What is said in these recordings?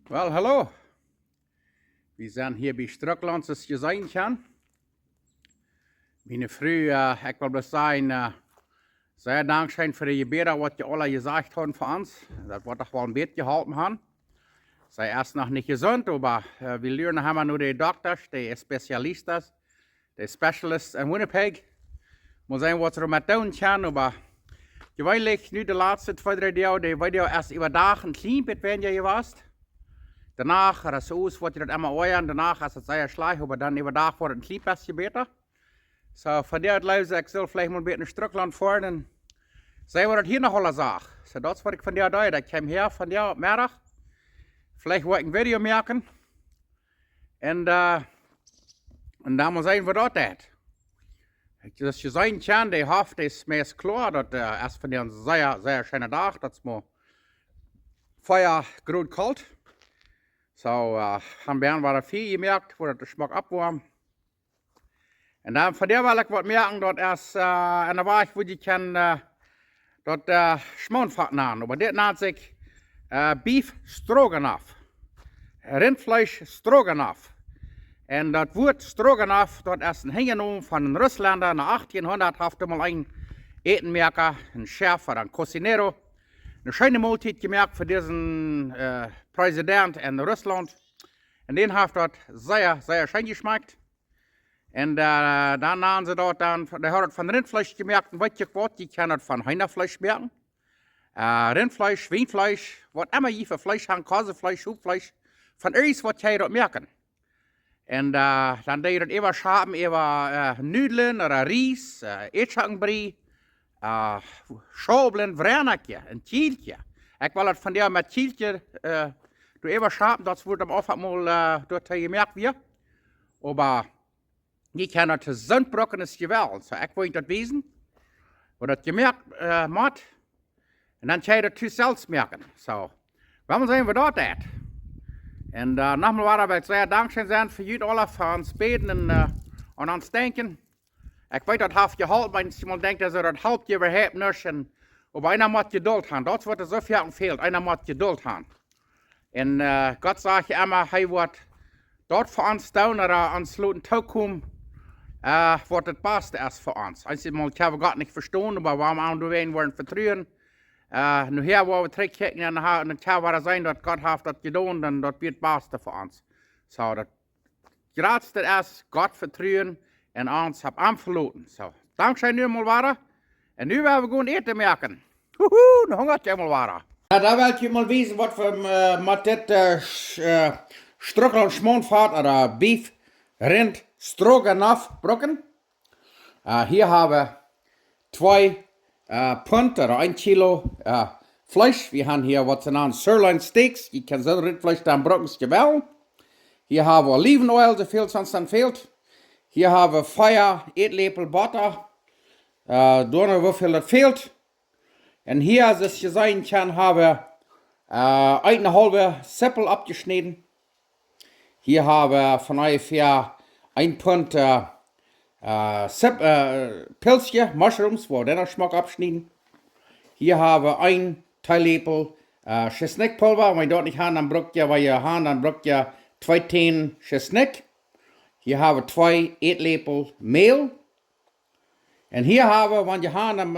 Wel, hallo. We zijn hier bij Schtrucklaunt, zoals je zien kan. Mijn vrouw, ik wil bloß sagen, sehr dankzij voor de gebeden, wat je alle gesagt haben voor ons. Dat wordt toch wel een beetje geholpen haben. Zij erst noch nicht gesund, aber wir lernen haben nur die Doktors, die Spezialisten, die Specialists in Winnipeg. Mal sehen, was er mit tun kann, aber gewöhnlich, nu de laatste 2-3 Jahre, die Video erst überdacht ein klein bisschen weniger gewesen. Danach, als het oes, wordt je dat allemaal ooien. Danach, als het zeer slecht, maar dan overdag wordt het een klein beetje beter. So, van der luister ik zal vielleicht mal een beetje naar Schtrucklaunt voeren. En zij wat het hier nog alle zag. So, dat is wat ik van der deed. Ik kwam hier van der op middag. Vielleicht wil ik een video maken. En dan moet zijn we dat deed. Dus je zien kan, die hoofd is meest klaar. Dat is van der zeer, zeer schöne dag. Dat is maar feuer groot koud. So, haben wir war viel gemerkt, wo der Geschmack abwarm. Und dann von der will ich was merken, dort erst, und da war ich, wo die kann, dort Schmonfahrt nahen. Aber das nennt sich Beef Stroganoff. Rindfleisch Stroganoff. Und das Wort Stroganoff, dort erst ein hingenommen von den Russländern nach 1800, hat mal ein Etenmerker, ein Chef oder ein Cocinero. Eine schöne Mahlzeit gemerkt für diesen Präsident in Russland. Und den hat dort sehr, sehr schön geschmeckt. Und dann haben sie dort, der hat von Rindfleisch gemerkt, und was ich wollte, die kann das von Henna-Fleisch merken. Rindfleisch, Schweinfleisch, was immer je für Fleisch haben, Käsefleisch, Hufleisch, von alles, was je dort merken. Und dann die das immer schaben, über Nudeln oder Reis, Etschackenbrie, Schoblen, Vrenakje, een Tieltje. Ik wil het van der met Tieltje door even schapen, dat wordt hem af mal door te gemerkt weer. Maar je kan het zondbrokken is geweld. So, ik wil dat wezen, wat dat gemerkt moet. En dan kan je dat zelfs merken. So, waarom zijn we dat uit? En nogmaals wil ik zeer dankbaar zijn voor jullie alle, voor ons beden en ons denken. Ik weet dat heeft geholpen, maar iemand denkt dat dat helpt je weer niet. Maar einer moet geduld hebben. Dat is wat er zo veel fehlt. Einer moet geduld hebben. En God zegt je immer, hij wordt dort voor ons doen, oder ons laten toekomen, wordt het beste is voor ons. Einmal hebben we God niet verstaan, maar waarom aan de ween worden vertrouwen. Nu hier waar we terugkijken en dan kan het zijn dat God heeft dat gedaan, dan dat wordt het beste voor ons. So, dat grootste is God vertrouwen. En ons heb aanverloten. So, dankzij nu mal waren. En nu willen we gewoon eten merken. Woehoe, nu hongert je mal waren. Ja, daar wil je mal weten wat we met dit Schtrucklaunt Schmonfahrt oder Beef Rind Stroganoff brokken. Hier hebben we 2 Pfund oder 1 Kilo Fleisch. Wir haben hier was genannt Sirloin Steaks. Je kan zo'n Rindfleisch dan brokken geweld. Hier hebben we Olivenoil, zoveel sonst dan fehlt. Hier haben wir 4 Eetlepel Butter. Door hoeveel het fehlt. En hier, zoals je zien kan, hebben we 1,5 Sippel abgeschnitten. Hier hebben we van ongeveer 1 Pfund Pilzje, Mushrooms, wo den Geschmack abschneiden. Hier haben wir 1 Teelepel Chesnickpulver. Wenn ihr dort nicht haben, dann braucht ihr, weil ihr haben, dann braucht ihr 2 Teen Chesnick. Hier haben wir 2 Eetlepel Mehl. En hier hebben we, want je hebt hem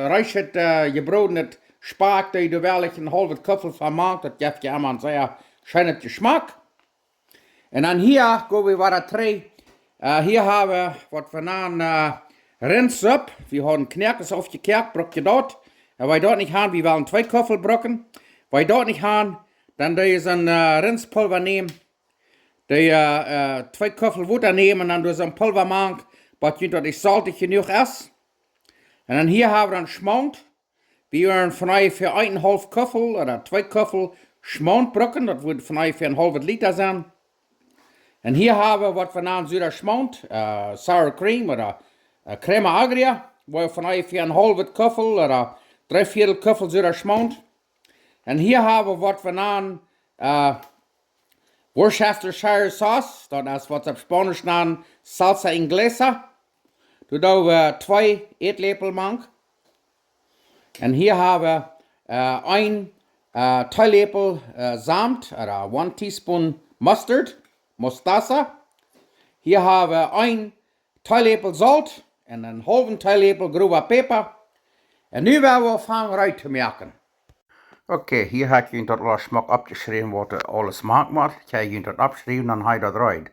reichet gebrodenet Spark, dat je er wel een halve kuffel van maakt. Dat geeft je allemaal een zeer schöne Geschmack. En dan hier gaan we weer 3. Hier hebben we wat we noemen Rindsup. We hebben knerkens aufgekerkt, brok je dat. En wij dat niet hebben, we willen 2 kuffel brokken. Wij dat niet hebben, dan doe je zo'n rinspulver nemen. Die 2 kuffel water nemen en dan doe je zo'n pulver maken. Wat je dat is saltig genoeg is. En dan hier hebben we een schmont. We hebben van ongeveer 1,5 kuffel of 2 kuffel schmont brokken. Dat wordt van ongeveer een halve liter zijn. En hier hebben we wat we noemen zuur schmont. Sour cream of crema agria. Waar we van ongeveer een halve kuffel of 3/4 kuffel zuur schmont. En hier hebben we wat we noemen Worcestershire sauce. Dat is wat ze op Spanisch noemen salsa inglesa. Toen doen we 2 eetlepel mank. En hier hebben we 1 Teelepel Samt, oder 1 Teaspoon Mustard, Mostaza. Hier haben wir 1 Teelepel Salz en een halve Teelepel grobe peper. En nu werden we van eruit te maken. Oké, hier heb je dat alles smak opgeschreven wat alles smaak maakt. Ik heb je dat opgeschreven, dan ga je dat eruit.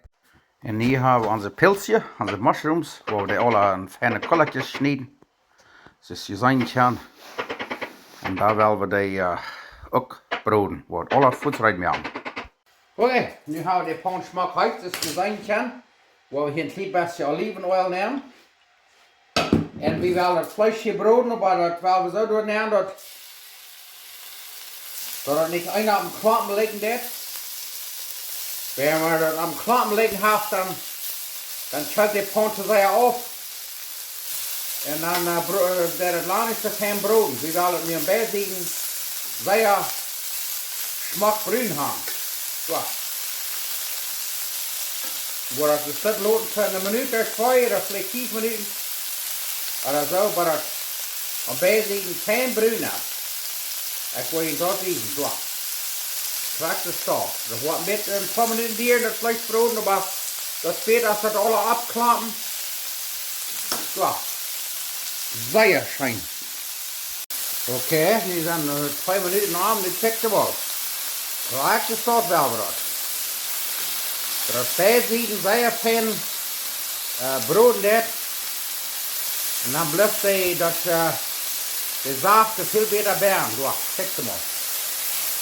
En hier hebben we onze pilsje, onze mushrooms, waar we die alle in fijne kolletjes snijden. Zoals je zien kan. En daar willen we die ook broden, waar we alle voets eruit maken. Oké, nu hebben we die pan smak uit, zoals je zien kan. Waar we hier een klein beetje olivenolie nemen. En we willen het vleesje broden, maar dat willen we zo doen dat het niet een op de klampen liggen deed. Wenn we dat op de klampen liggen heeft, dan schuilt die pan te zeggen af. En dan dat het lang is dat geen broden. We willen het nu een beetje sehr smakbruin hebben. Zo. Waar het dus zit lopen voor een minuut of 2 of vielleicht 5 minuten. Oder so, maar het een beetje geen bruin is. Ik wil je dat eten, zo. Krijg de stof. Dat wordt met een paar minuten dier, dat vlees broden, maar dat später als dat alle abklappen. Zo. Sehr schön. Oké, nu zijn 2 minuten aan, nu check de wel. Krijg de stof wel wat. Dat vijf eten, sehr fijn broden dit. En dan blijft hij dat de zachte veel beter beren. Zo, kijk maar.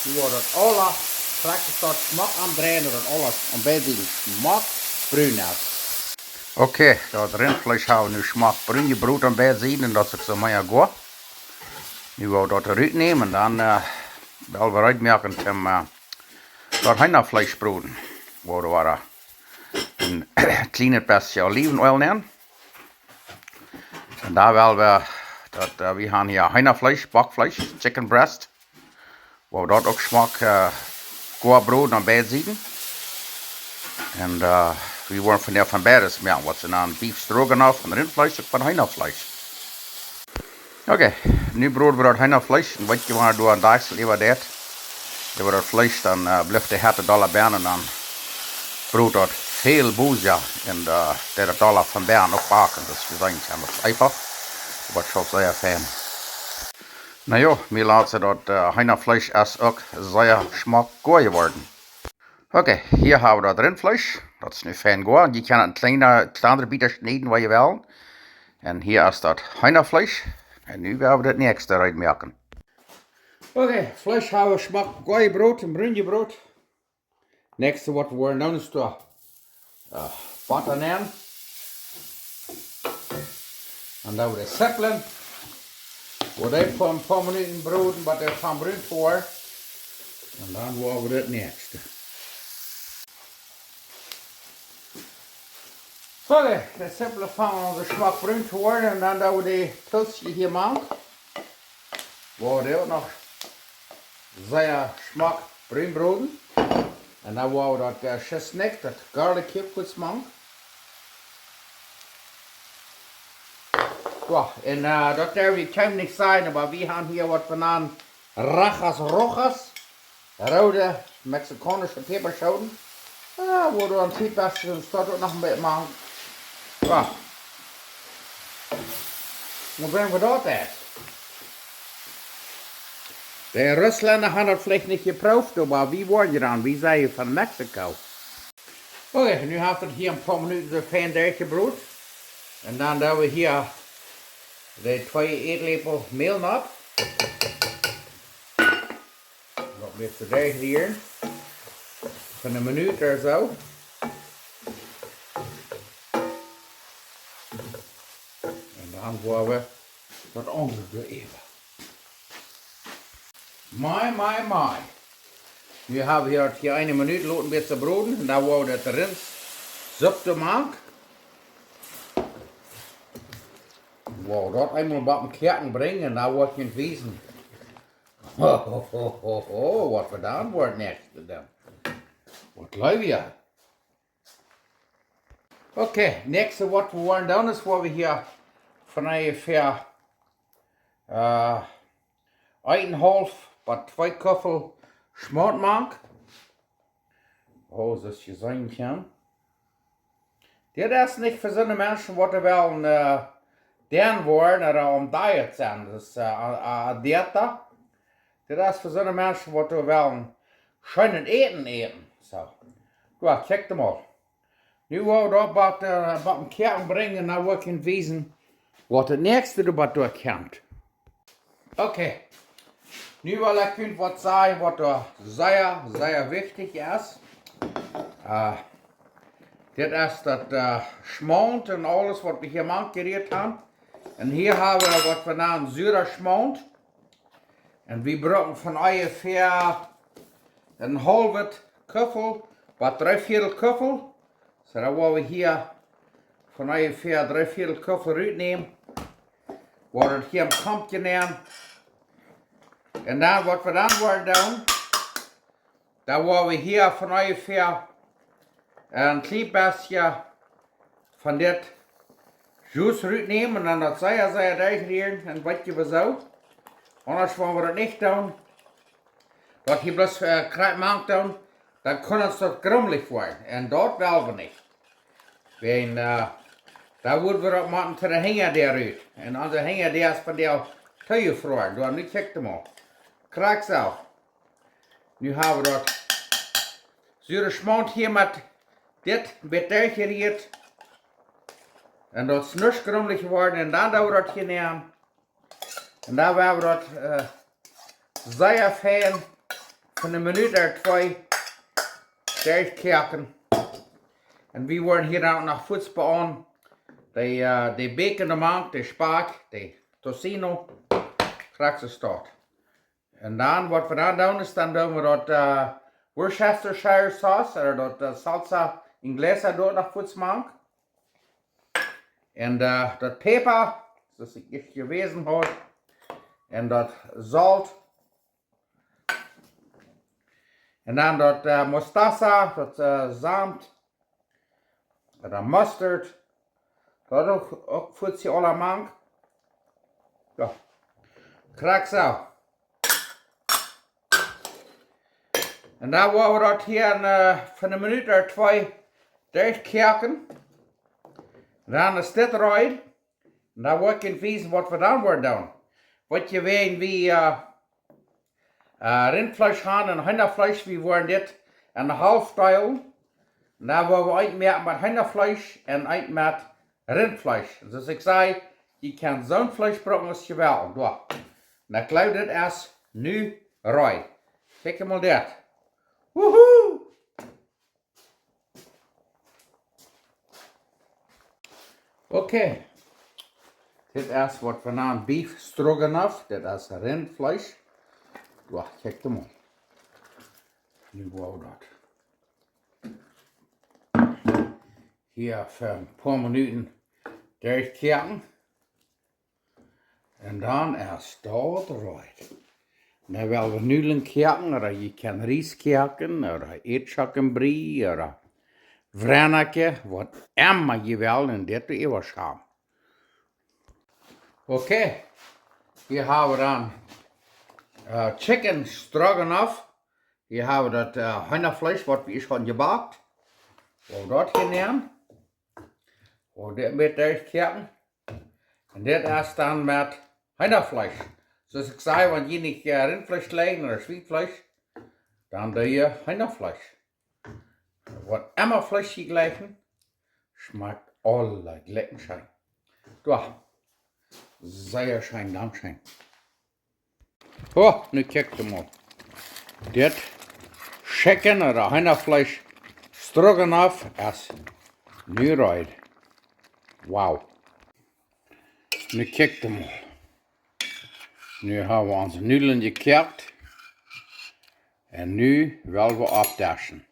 Nu wordt het alle straks tot smak aandraaien, dat het alles een beetje smak bruin is. Oké, dat rindvlees hebben we nu smak bruin. Je brood een beetje zien en dat is zo maar goed. Nu gaan we dat eruit nemen en dan wel we uitmerken om dat Henna-vlees broden. Waar we een kleine beetje olivenolie nemen. En daar willen we dat we gaan hier Henna-vlees, bakvlees, chicken breast. Waar we dat ook smak goed brood en bij zien. En we worden van der van beide smaken. Wat ze dan beef Stroganoff en Rindfleisch en Henna-vlees. Oké, nu broden we dat Henna-vlees. En wat je want doen, daar is liever dat. Je dat vlees, dan blijft de hette dollar benen en dan brood dat veel boezja. En dat het dollar van benen ook bakken. Dus we zijn het einfach. Wat zo zeer fijn. Nou ja, mir laten dat Henna-vlees is ook zeer smak goed geworden. Oké, hier hebben we dat rindvlees. Dat is nu fijn goed. Je kan het kleinere bieten snijden wat je wil. En hier is dat Henna-vlees. En nu gaan we het nächste eruit maken. Oké, vlees hebben we smak goed brood en bruin brood. Nächste wat we worden doen is de butter nemen. En dan de seppelen. Wordt even voor een paar minuten broden, maar er gaan bruin voor. En dan worden we het nächste. Oké, de seppelen vangen onze smak bruin te worden. En dan doen we de pilsje hier maken. Worden ook nog zeer smak bruin broden. En dan worden we dat chestnut, dat garlic kipjes maken. Zo, en dat daar we kan niet zijn, maar we hebben hier wat van rajas rojas, rode Mexicanische peperschoten. Worden we een typisch, dan staat ook nog een beetje maken. Zo. Hoe brengen we dat uit? De Rusländer hebben dat vielleicht niet geproefd, maar wie worden dan? Wie zijn je van Mexico? Oké, nu heeft het hier een paar minuten zo fijn doorgebroed. En dan doen we hier de 2 eetlepel meel nat. Wat met de deeg hier. Van een minuut of zo. En dan gaan we dat andere even. My. Nu hebben we hier 1 minuut laten beetje broden. En dan gaan we het erin zoete maken. Wow, dat eenmaal op een kerken brengen en dan wordt je het wezen. Wat gedaan wordt next dan. Wat leuk ja. Oké, next wat we worden doen is waar we hier van ongeveer 1,5 wat 2 Köffel Schmort mag. Oh, das je sein kann. Das ist nicht für so eine Menschen, die wollen deren wollen oder Diet sein. Das ist Dieta. Das ist für so eine Menschen, die wollen schönen eten. So. Ja, check mal. Nu wollen wir doch ein Kerken bringen, dann wir können wissen, was das nächste du durchkommt. Okay. Nu will ich was sagen, was sehr wichtig ist. Das ist das Schmont und alles, was wir hier mal geredet haben. Und hier haben wir, was wir nennen, süßer Schmont. Und wir brauchen von ungefähr ein halbes Köffel, was 3/4 Köffel. So, da wollen wir hier von ungefähr 3/4 Köffel rausnehmen. Wollen wir hier im Kampfchen nehmen. Und dann, was wir dann wollen tun, da wollen wir hier von ungefähr ein klein bisschen von dem Juice rausnehmen und dann das sehr durchrühren und was wir so. Anders wollen wir das nicht tun. Dort hier bloß Kreuzmann tun, dann kann es dort grummelig werden. Und dort wollen wir nicht. Wenn, da würden wir auch machen zu der Hänger der rührt. Und unser Hänger der ist von der Tüge gefroren. Du hast nicht checkt mal. Krag's auch. Nu haben wir dort süße Schmont hier mit dit wird durchgeriert. Und dort ist nicht grummelig geworden. Und dann da wir dort hier nehmen. Und da werden wir dort sehr fein von einer Minute oder 2 durchkerken. Und wir wollen hier auch noch Fuß bauen. Die Bacon, der Mank, der Spark, der Tocino, kriegst du dort. Und dann, was wir dann tun, ist, dann tun wir dort Worcestershire Sauce, oder dort Salsa Inglesa dort noch Fuß machen. Und dort Pfeffer, das ich gewesen habe. Und dort Salz. Und dann dort Mustasa, dort Samt. Oder Mustard. Dort auch Futsi alle Mank. Ja. Kriegst auch. Und da wollen wir dort hier für eine Minute oder 2 durchkerken. Dann ist das rein. Und da wollen wir wissen, was wir dann wollen tun. Wat je weet wie Rindfleisch haben und Hennafleisch, wir wollen das in der half teilen. Und da wollen wir ein mehr mit Hennafleisch und ein mit Rindfleisch. Dus ich sage, je kan zo'n Fleisch brauchen als je wil. Und dann klaut das erst nu rein. Kijk mal das. Woohoo! Okay. Dit is wat we naam Beef Stroganoff, dit is Rindfleisch. Ja, kijk maar. Nu wou dat. Hier voor een paar minuten durchkerken. En dan is dat right. Dan willen we nudeln kerken, oder je kan rijst kerken, oder eetschakkenbrie, oder vrenake, wat immer je wil, en dit doe je wat schaam. Okay, hier haben wir dann Chicken Stroganoff. Hier haben wir das Hühnerfleisch, was wir schon gebackt. Und dort hinein. Und das mit durchkerken. Und das ist dann mit Hühnerfleisch. So ich sage, wenn je nicht Rindfleisch legen oder Schweinfleisch, dann hier Hühnerfleisch. Was immer Fleisch gleichen, schmeckt alle gleich schein. Ja. Sehr schön, Dankeschön. Oh, nu kijk mal. Dit Chicken oder Hühnerfleisch Stroganoff ist nu rein. Wow. Nu kijk mal. Nu haben wir unsere Nudeln gekerkt. Und nu wollen wir abdaschen.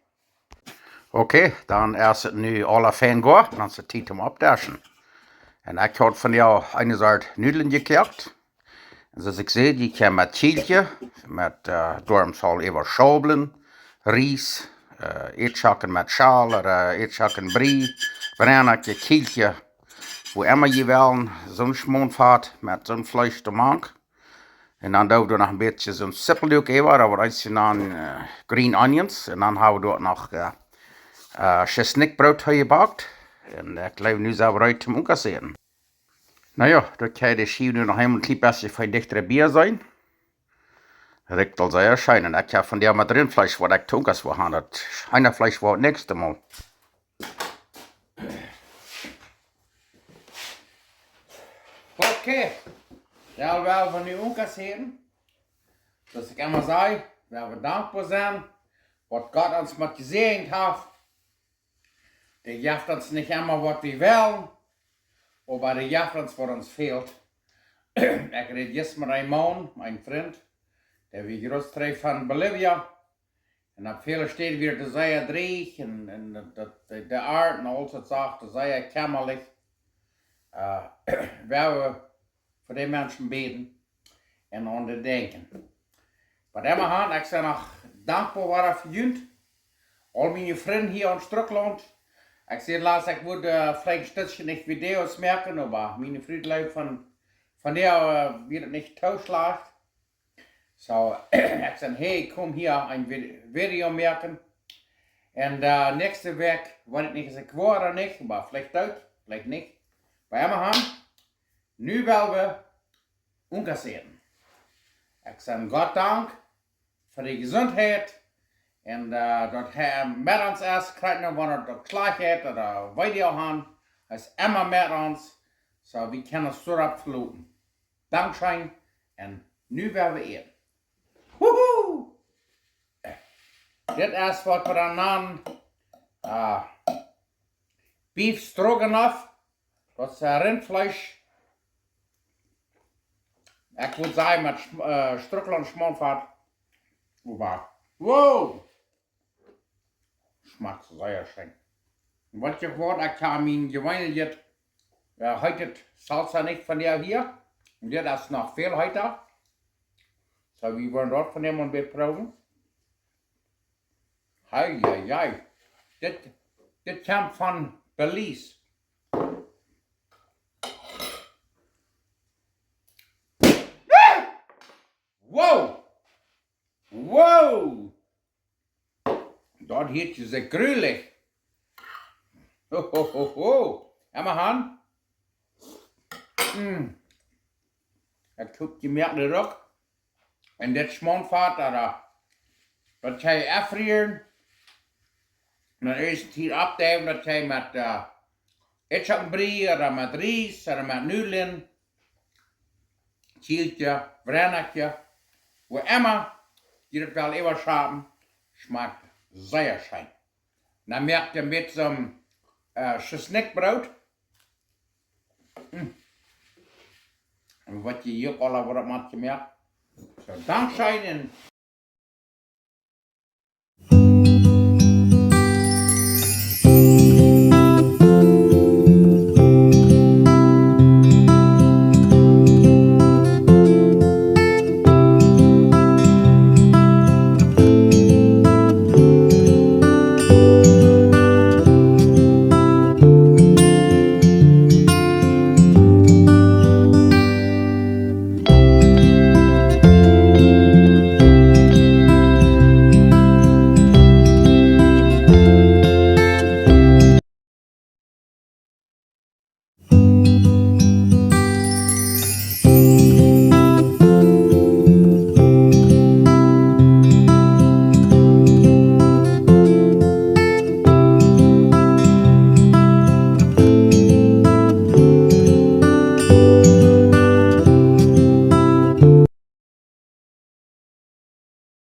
Okay, dann ist es nu alle fein gut, dann ist es Zeit zum Abdaschen. En ik had van jou een soort nudeln gekert. En zoals ik zei, die kan met chieltje, met dormsal even schabelen, rijst, eetschakken met schaal, eetschakken brie, vrenake, chieltje, wo immer je wil, zo'n schmoonvaart met zo'n vlees te maken. En dan doen we nog een beetje zo'n sippeldoek even, dat wordt iets dan green onions. En dan hebben we dort nog chesnikbrood gebakt. En dat geloof ik nu zo uit te incasseren. Nou ja, dan kan je de schijf nu nog helemaal een klein beetje van dichtere bier zijn. Riecht al sehr schön. En ik heb van der met Rindfleisch, wat ik tunkas wil gaan. Dat Schweinefleisch wordt niks te mal. Oké, dan willen we nu incasseren. Dus ik immer zei, we dankbaar zijn, wat God ons met gezegend heeft. Die geeft ons niet immer wat we willen, aber die geeft ons wat ons fehlt. Ik red jetzt met een man, mijn vriend, der wie gerust terug van Bolivia. En op vele steden weer de zeeën dreig en de aard en alles het zegt, de zeeën kämmerlich. We voor die mensen beten en aan de denken. Maar immer han, ik ben nog dankbaar waar voor jullie. Al mijn vrienden hier in Schtrucklaunt. Ik zei laatst, ik moet vielleicht een stukje niet video's merken, maar mijn vrienden van der wird nicht tauschlacht. So, ich zei, hey, kom hier ein Video merken. En nächste Week, weet ik niet of ik word of niet, maar vielleicht uit, vielleicht niet. Bij immer han, nu willen we incasseren. Ik zeg God dank voor de gezondheid. En dat hij met ons is, krijgt wanneer het klaar heeft, dat wij die al gaan. Hij is immer met ons. So, we kunnen zo aflopen. Dankzij. En nu willen we eten. Woehoe! Dit is wat we dan namen. Beef Stroganoff. Dat is Rindfleisch. Ik moet zeggen met Schtrucklaunt schmonvat. Wow! Schmeckt sehr schön. Wat je hoort, ik heb mijn gewöhnlich heute Salsa nicht von der hier. Und dit is nog veel heute. So, we wollen dort von dem ein bisschen proben. Hei, hei, hei. Dit komt van Belize. Wow! Wow! Dat heet je ze gruwelijk. Ho, ho, ho, ho. Emma Han. Het goed, je merkt het ook. En dit smonvat, dat ga je afvrieren. En dan eerst het hier opduwen, dat ga je met etchakbrie, of met rijst, of met nudelen. Chieltje, brennetje. Wo immer je het wel even schaben, schmeckt sehr schön. Dan merkt je met zo'n Chesnikbrood. En wat je hier al wat maakt gemerkt. Zo, dankzij en